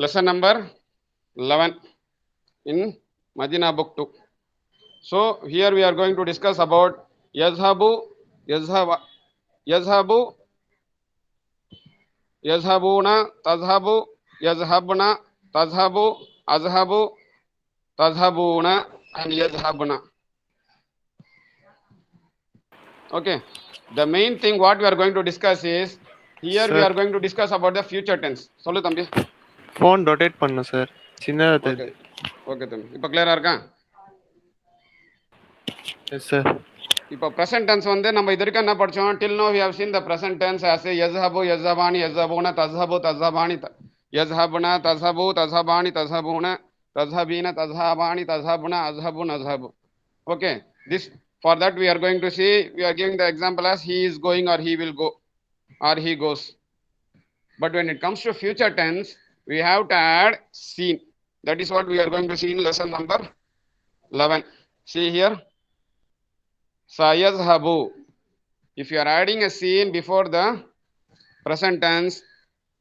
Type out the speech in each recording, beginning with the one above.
lesson number 11 in Madina book 2. So here we are going to discuss about yazhabu, yazhaba, yazhabu, yazhabuna, tazhabu, yazhabna, tazhabu, azhabu, tazhabuna, and yazhabna. Okay. The main thing what we are going to discuss is here we Sir, are going to discuss about the future tense. Sollu தம்பி. phone rotate பண்ணு sir சின்னதா okay தெரியுது. Okay தம்பி இப்போ கிளியரா இருக்கா? Yes sir. இப்போ present tense வந்து நம்ம இது வரைக்கும் என்ன படிச்சோம்? Till now we have seen the present tense as யஸ்ஹபு யஸ்ஹபானி யஸ்ஹபூன தஸ்ஹபு தஸ்ஹபானி யஸ்ஹபுன தஸ்ஹபு தஸ்ஹபானி தஸ்ஹபூன தஸ்ஹபீன தஸ்ஹபானி தஸ்ஹபுன அஸ்ஹபுன் அஸ்ஹபு. Okay, this for that we are going to see, we are giving the example as he is going or he will go or he goes. But when it comes to future tense, we have to add seen. That is what we are going to see in lesson number 11. See here, sayazhabu. If you are adding a seen before the present tense,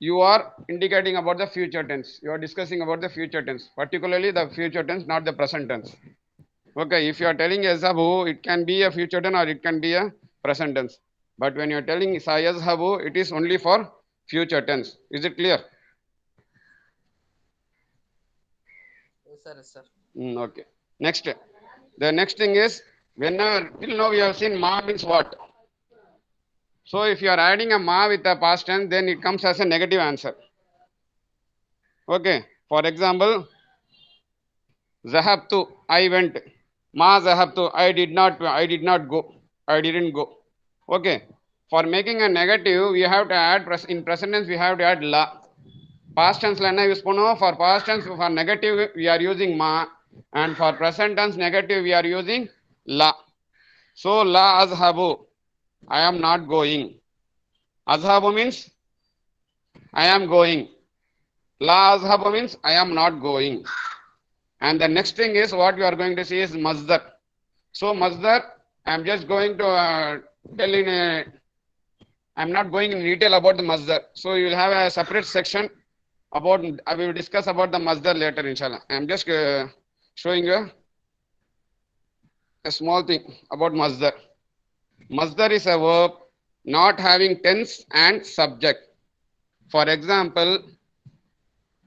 you are indicating about the future tense. You are discussing about the future tense, particularly the future tense, not the present tense. Okay, if you are telling yazhabu, it can be a future tense or it can be a present tense. But when you are telling sayazhabu, it is only for future tense. Is it clear? Yes, sir. Yes, sir. Okay. Next, the next thing is, whenever till now we have seen ma means what. So if you are adding a ma with a past tense, then it comes as a negative answer. Okay. For example, zahabtu, I went. Ma zahabtu, I did not go. I didn't go. Okay. For making a negative, we have to add in present tense we have to add la. Past tense la enna use பண்ணுவோம்? For past tense for negative we are using ma, and for present tense negative we are using la. So la azhabu, I am not going. Azhabu means I am going. La azhabu means I am not going. And the next thing is what we are going to see is masdar. So masdar, I am just going to tell in a, I am not going in detail about the masdar. So you will have a separate section about, I will discuss about the masdar later inshallah. I am just showing you a small thing about masdar. Masdar is a verb not having tense and subject. For example,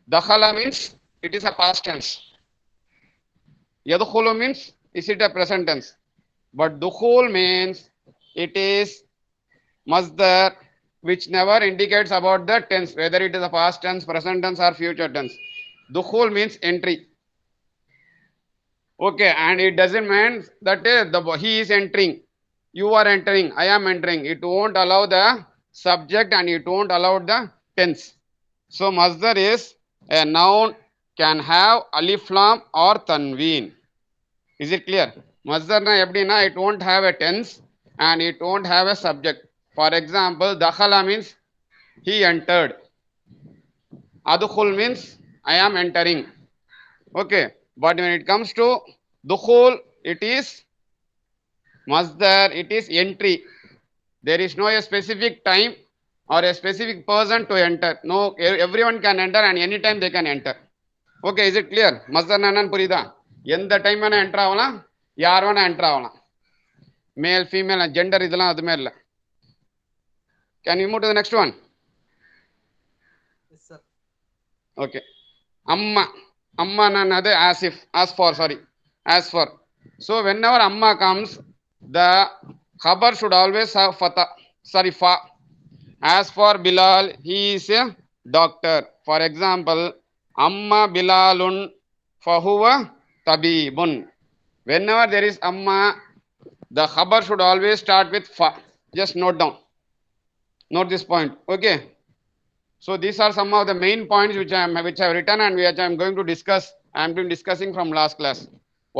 dakhala means it is a past tense. Yadkhulu means is it a present tense? But dukhul means it is masdar which never indicates about the tense, whether it is a past tense, present tense or future tense. Dukhul means entry. Okay, and it doesn't mean that he is entering, you are entering, I am entering. It won't allow the subject and it won't allow the tense. So masdar is a noun can have alif lam or tanween. Is it clear? Masdar na eppdina, it won't have a tense and it won't have a subject. For example, dakhala means he entered. Adkhul means I am entering. Okay, but when it comes to dukhul, it is masdar, it is entry. There is no a specific time or a specific person to enter. No, everyone can enter and anytime they can enter. Okay, is it clear? Masdar nanan purida? எந்த time வேணா enter ஆகலாம், யார் வேணா enter ஆகலாம். Male female gender இதெல்லாம் அதுமே இல்லை. Can you move to the next one? Yes, sir. Okay. Amma. Amma nanadu as if, as for, sorry. As for. So whenever amma comes, the khabar should always have fata, sorry, fa. As for Bilal, he is a doctor. For example, amma Bilalun fahuwa tabibun. Whenever there is amma, the khabar should always start with fa. Just note down. Note this point. Okay. So these are some of the main points which I have written and which I am going to discuss. I am been discussing from last class.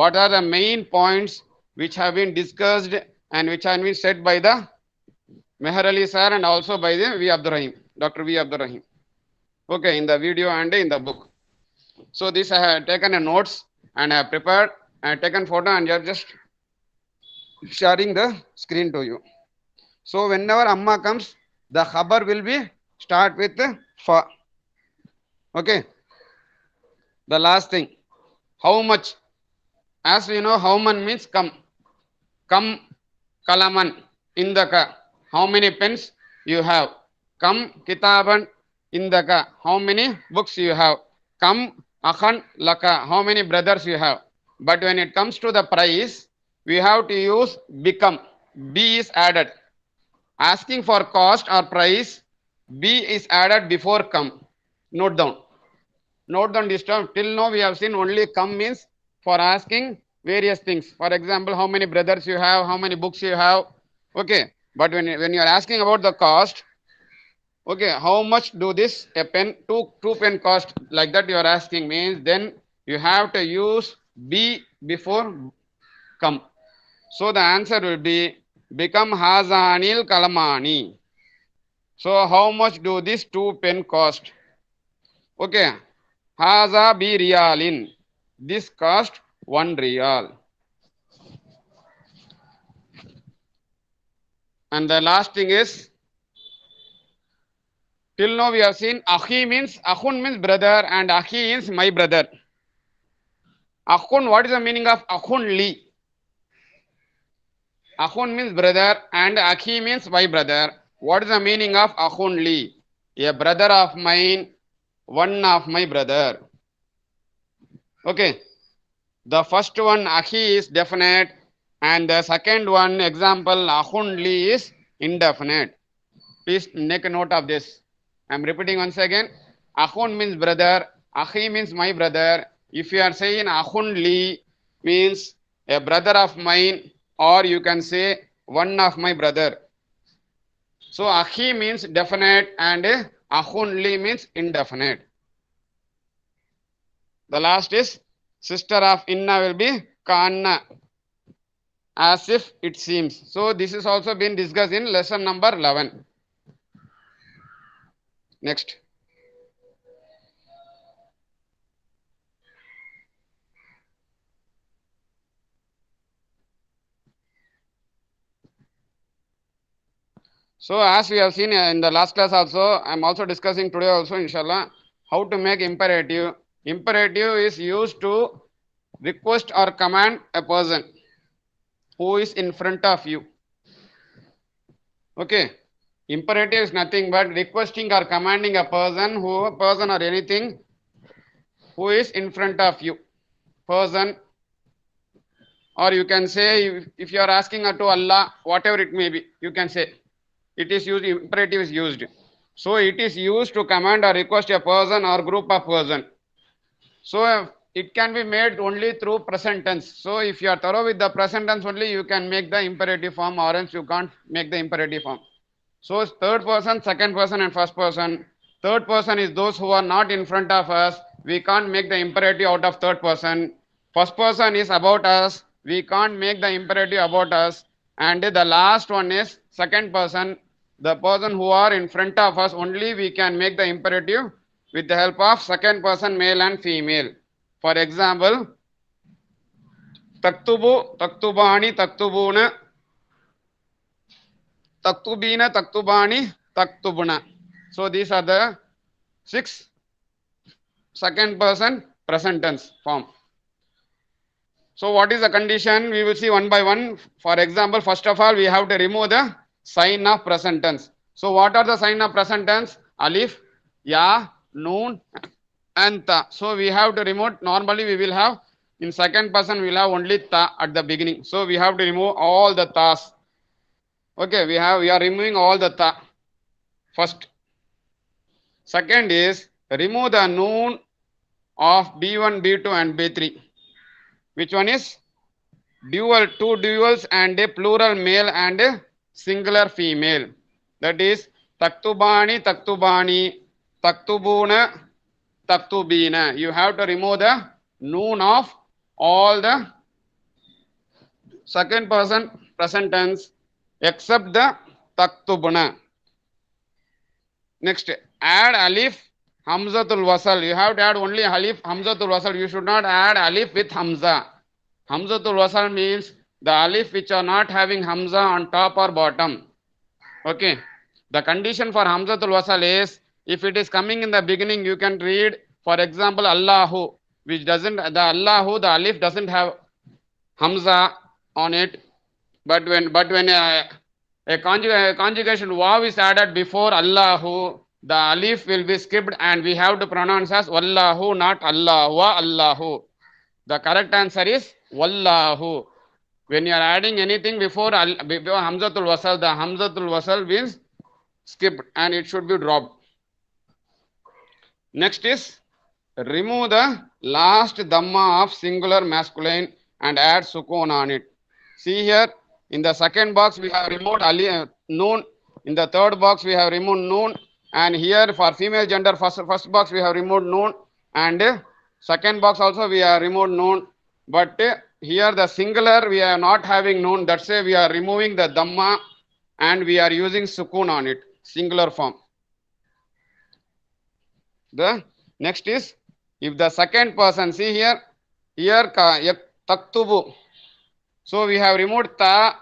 What are the main points which have been discussed and which have been said by the Meher Ali sir and also by the V. Abdurrahim, Dr. V. Abdurrahim. Okay, in the video and in the book. So this I have taken a notes and I have prepared and taken photo and I am just sharing the screen to you. So whenever amma comes, the khabar will be start with fa. Okay. The last thing, how much? As we know, how man means come. Come kalaman indaka. How many pens you have? Come kitaban indaka. How many books you have? Come akhan laka. How many brothers you have? But when it comes to the price, we have to use become. B is added. Asking for cost or price, B is added before come. Note down. Note down this term. Till now we have seen only come means for asking various things. For example, how many brothers you have, how many books you have. Okay. But when you are asking about the cost, okay, how much do this a pen, two pen cost, like that you are asking means, then you have to use B before come. So the answer will be become hazanil kalamani. So how much do this two pen cost? Okay. Haza bi riyalin. This cost 1 riyal. And the last thing is, till now we have seen akhi means, akhun means brother and akhi is my brother. Akhun, what is the meaning of akhun li? Akhun means brother and akhi means my brother. What is the meaning of akhun li? A brother of mine, one of my brother. Okay. The first one akhi is definite and the second one example akhun li is indefinite. Please make a note of this. I am repeating once again. Akhun means brother, akhi means my brother. If you are saying akhun li means a brother of mine, or you can say one of my brother. So akhi means definite and akhun li means indefinite. The last is sister of inna will be kanna, as if it seems. So this is also been discussed in lesson number 11. Next. So as we have seen in the last class also, I am also discussing today also inshallah, how to make imperative. Imperative is used to request or command a person who is in front of you. Okay. Imperative is nothing but requesting or commanding a person or anything who is in front of you. Person, or you can say if you are asking to Allah, whatever it may be, you can say it is used, imperative is used. So it is used to command or request a person or group of person. So it can be made only through present tense. So if you are thorough with the present tense only, you can make the imperative form, or else you can't make the imperative form. So third person, second person and first person. Third person is those who are not in front of us. We can't make the imperative out of third person. First person is about us. We can't make the imperative about us. And the last one is second person. The person who are in front of us, only we can make the imperative with the help of second person, male and female. For example, taktubu, taktubani, taktubuna, taktubina, taktubani, taktubuna. So these are the 6 second person present tense form. So what is the condition? We will see one by one. For example, first of all, we have to remove the sign of present tense. So what are the sign of present tense? Alif, ya, noon, and ta. So we have to remove. Normally we will have in second person we will have only ta at the beginning. So we have to remove all the tas. Okay, we are removing all the ta first. Second is remove the noon of B1, B2 and B3. Which one is? Dual, 2 duals and a plural male and a singular female. That is taktubani, taktubani, taktubuna, taktubina. You have to remove the noon of all the second person present tense except the taktubuna. Next, add alif hamzatul wasal. You have to add only alif hamzatul wasal. You should not add alif with hamza. Hamzatul wasal means the alif which are not having hamza on top or bottom. Okay. The condition for hamzatul wasal is if it is coming in the beginning, you can read, for example, Allahu. which doesn't, the Allahu, the alif doesn't have hamza on it, but when a conjugation waw is added before Allahu, the alif will be skipped and we have to pronounce as wallahu, not Allah wa Allahu. The correct answer is wallahu. When you are adding anything before hamzatul wasal, the hamzatul wasal means skipped and it should be dropped. Next is remove the last dhamma of singular masculine and add sukun on it. See here, in the second box we have removed noon. In the third box we have removed noon, and here for female gender first box we have removed noon, and second box also we have removed noon. But here the singular we are not having noon. That's why we are removing the dhamma and we are using sukun on it, singular form. The next is, if the second person, see here taktubu. So we have removed ta,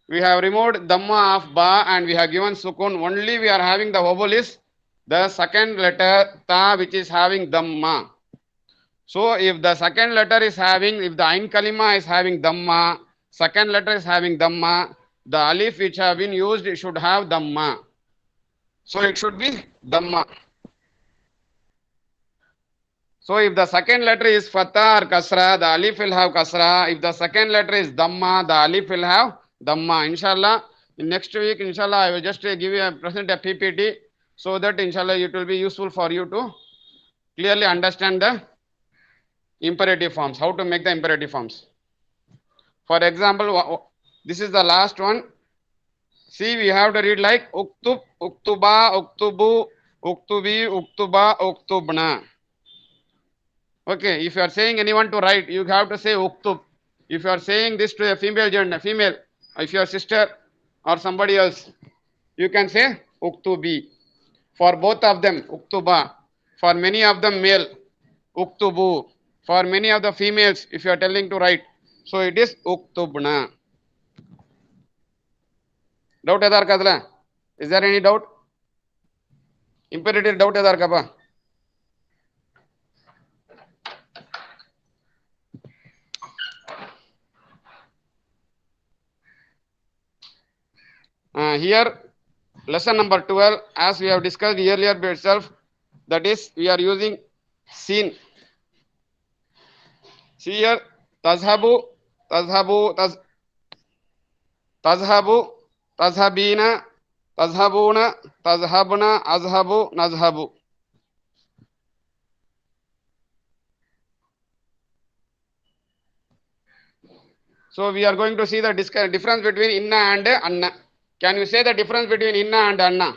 we have removed dhamma of ba, and we have given sukun. Only we are having the vowel is the second letter ta, which is having dhamma. So if the second letter is having, if the ain kalima is having dhamma, second letter is having dhamma, the alif which have been used, it should have dhamma. So it should be dhamma. So if the second letter is fatha or kasra, the alif will have kasra. If the second letter is dhamma, the alif will have dhamma. Inshallah, in next week, inshallah, I will just present a PPT so that inshallah it will be useful for you to clearly understand the imperative forms, how to make the imperative forms. For example, this is the last one. See, we have to read like uktub, uktuba, uktubu, uktubi, uktuba, uktubna. Okay, if you are saying anyone to write, you have to say uktub. If you are saying this to a female gender, if your sister or somebody else, you can say uktubi. For both of them, uktuba. For many of them male, uktubu. For many of the females, if you are telling to write, so it is uktubna. Doubt edar kadla? Is there any doubt? Imperative doubt edar kapa? Here, lesson number 12, as we have discussed earlier by itself, that is, we are using seen. See here, tazhabu, tazhabu, tazhabu, tazhabina, tazhabuna, tazhabna, azhabu, nazhabu. So we are going to see the difference between inna and anna. Can you say the difference between inna and anna?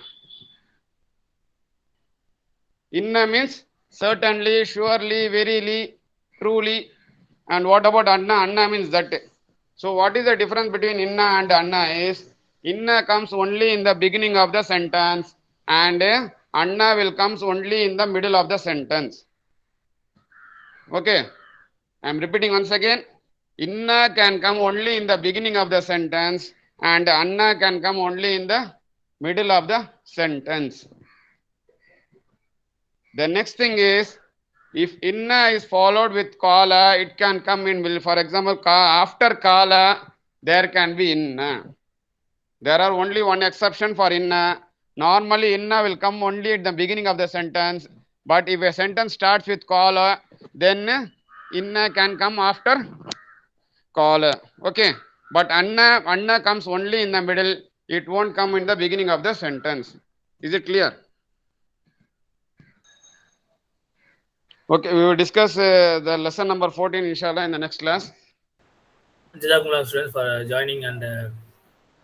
Inna means certainly, surely, verily, truly. And what about anna? Anna means that. So what is the difference between inna and anna is, inna comes only in the beginning of the sentence and anna will comes only in the middle of the sentence. Okay. I am repeating once again. Inna can come only in the beginning of the sentence and anna can come only in the middle of the sentence. The next thing is, if inna is followed with kala, it can come in, for example, after kala, there can be inna. There are only one exception for inna. Normally, inna will come only at the beginning of the sentence. But if a sentence starts with kala, then inna can come after kala. Okay. But anna comes only in the middle. It won't come in the beginning of the sentence. Is it clear? Okay, we will discuss the lesson number 14, inshallah, in the next class. Jazakumullah students for joining and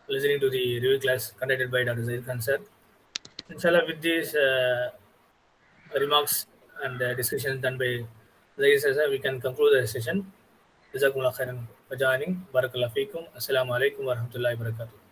listening to the review class conducted by Dr. Zaid Khan sir. Inshallah, with these remarks and discussions done by Zaid sir, we can conclude the session. Jazakumullah khairan for joining. Barakallahu feekum. Assalamu alaikum wa rahmatullahi wa barakatuh.